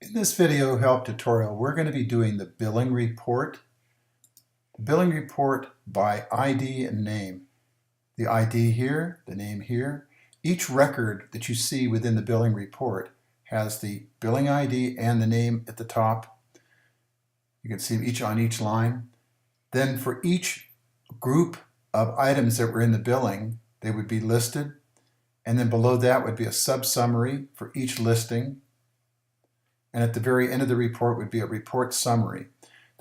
In this video help tutorial, we're going to be doing the billing report. The billing report by ID and name. The ID here, the name here. Each record that you see within the billing report has the billing ID and the name at the top. You can see each on each line. Then for each group of items that were in the billing, they would be listed. And then below that would be a sub-summary for each listing. And at the very end of the report would be a report summary.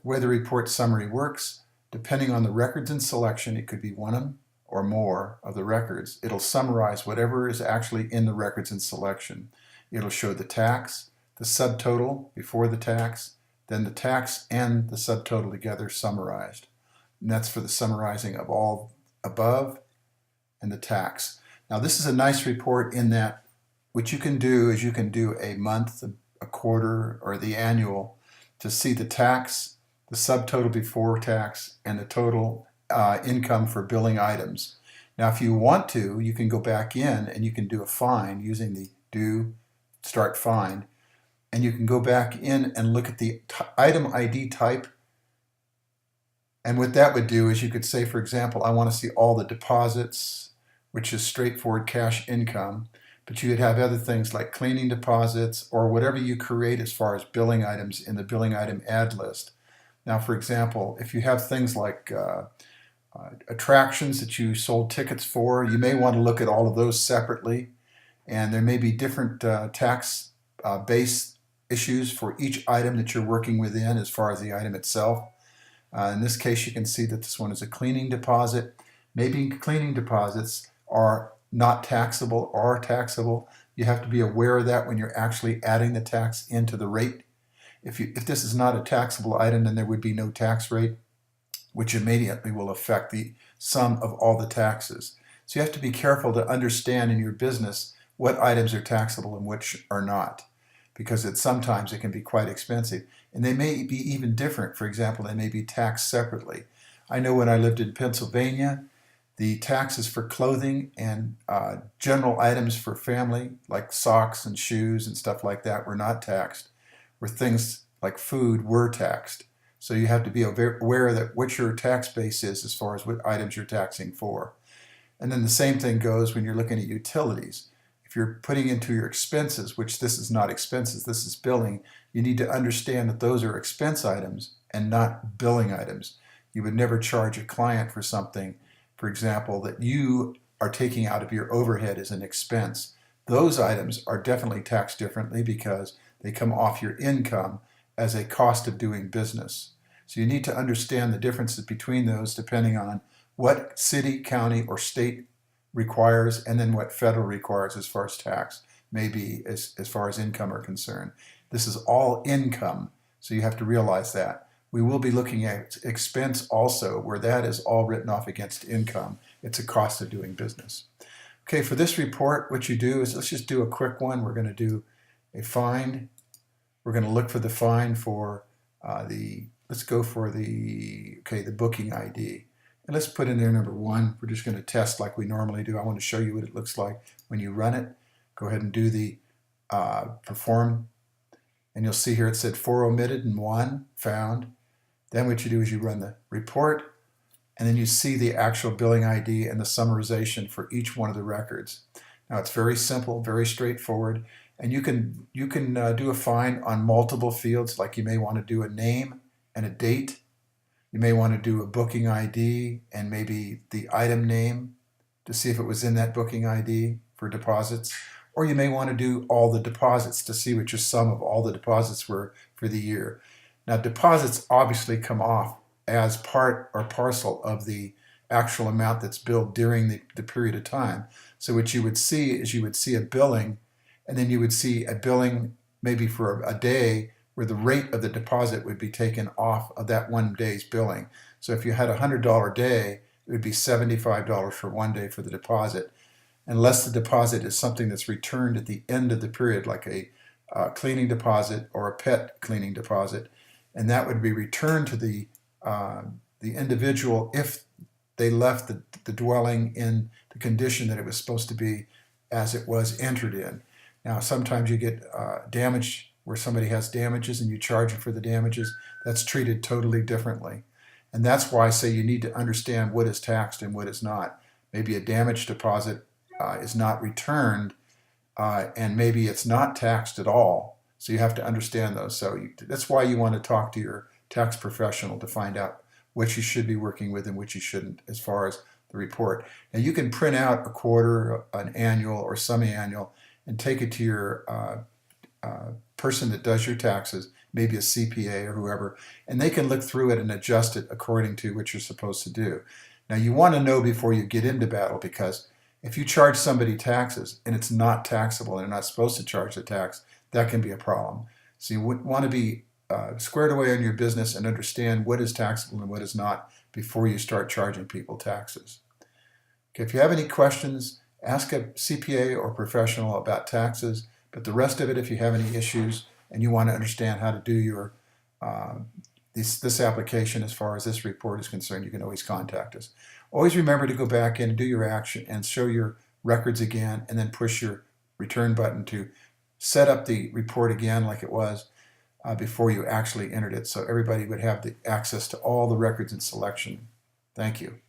The way the report summary works, depending on the records in selection, it could be one or more of the records. It'll summarize whatever is actually in the records in selection. It'll show the tax, the subtotal before the tax, then the tax and the subtotal together summarized. And that's for the summarizing of all above and the tax. Now this is a nice report in that what you can do is you can do a month, a quarter, or the annual to see the tax, the subtotal before tax, and the total income for billing items. Now if you want to, you can go back in and you can do a find using the do start find, and you can go back in and look at the item ID type. And what that would do is you could say, for example, I want to see all the deposits, which is straightforward cash income. But you would have other things like cleaning deposits or whatever you create as far as billing items in the billing item add list. Now, for example, if you have things like attractions that you sold tickets for, you may want to look at all of those separately. And there may be different tax base issues for each item that you're working within as far as the item itself. In this case, you can see that this one is a cleaning deposit. Maybe cleaning deposits are not taxable or taxable. You have to be aware of that when you're actually adding the tax into the rate. If this is not a taxable item, then there would be no tax rate, which immediately will affect the sum of all the taxes. So you have to be careful to understand in your business what items are taxable and which are not, because sometimes it can be quite expensive. And they may be even different. For example, they may be taxed separately. I know when I lived in Pennsylvania, the taxes for clothing and general items for family, like socks and shoes and stuff like that, were not taxed, where things like food were taxed. So you have to be aware that what your tax base is as far as what items you're taxing for. And then the same thing goes when you're looking at utilities. If you're putting into your expenses, which this is not expenses, this is billing, you need to understand that those are expense items and not billing items. You would never charge a client for something, for example, that you are taking out of your overhead as an expense. Those items are definitely taxed differently because they come off your income as a cost of doing business. So you need to understand the differences between those depending on what city, county, or state requires and then what federal requires as far as tax, maybe as far as income are concerned. This is all income, so you have to realize that. We will be looking at expense also, where that is all written off against income. It's a cost of doing business. Okay, for this report, what you do is, let's just do a quick one. We're going to do a find. We're going to look for the find for let's go for the booking ID. And let's put in there number 1. We're just going to test like we normally do. I want to show you what it looks like when you run it. Go ahead and do the perform. And you'll see here it said 4 omitted and 1 found. Then what you do is you run the report, and then you see the actual billing ID and the summarization for each one of the records. Now it's very simple, very straightforward, and you can do a find on multiple fields, like you may want to do a name and a date. You may want to do a booking ID and maybe the item name to see if it was in that booking ID for deposits. Or you may want to do all the deposits to see what your sum of all the deposits were for the year. Now deposits obviously come off as part or parcel of the actual amount that's billed during the period of time. So what you would see is you would see a billing, and then you would see a billing maybe for a day where the rate of the deposit would be taken off of that one day's billing. So if you had a $100 day, it would be $75 for one day for the deposit, unless the deposit is something that's returned at the end of the period, like a cleaning deposit or a pet cleaning deposit, and that would be returned to the individual if they left the dwelling in the condition that it was supposed to be as it was entered in. Now sometimes you get damage where somebody has damages and you charge them for the damages, that's treated totally differently. And that's why I say you need to understand what is taxed and what is not. Maybe a damage deposit is not returned, and maybe it's not taxed at all. So you have to understand those. So that's why you want to talk to your tax professional to find out what you should be working with and which you shouldn't as far as the report. And you can print out a quarter, an annual, or semi-annual and take it to your person that does your taxes, maybe a CPA or whoever, and they can look through it and adjust it according to what you're supposed to do. Now, you want to know before you get into battle, because if you charge somebody taxes and it's not taxable and they're not supposed to charge the tax, that can be a problem. So you want to be squared away on your business and understand what is taxable and what is not before you start charging people taxes. Okay, if you have any questions, ask a CPA or professional about taxes. But the rest of it, if you have any issues and you want to understand how to do your this application as far as this report is concerned, you can always contact us. Always remember to go back in and do your action and show your records again, and then push your return button to set up the report again like it was before you actually entered it, so everybody would have the access to all the records in selection. Thank you.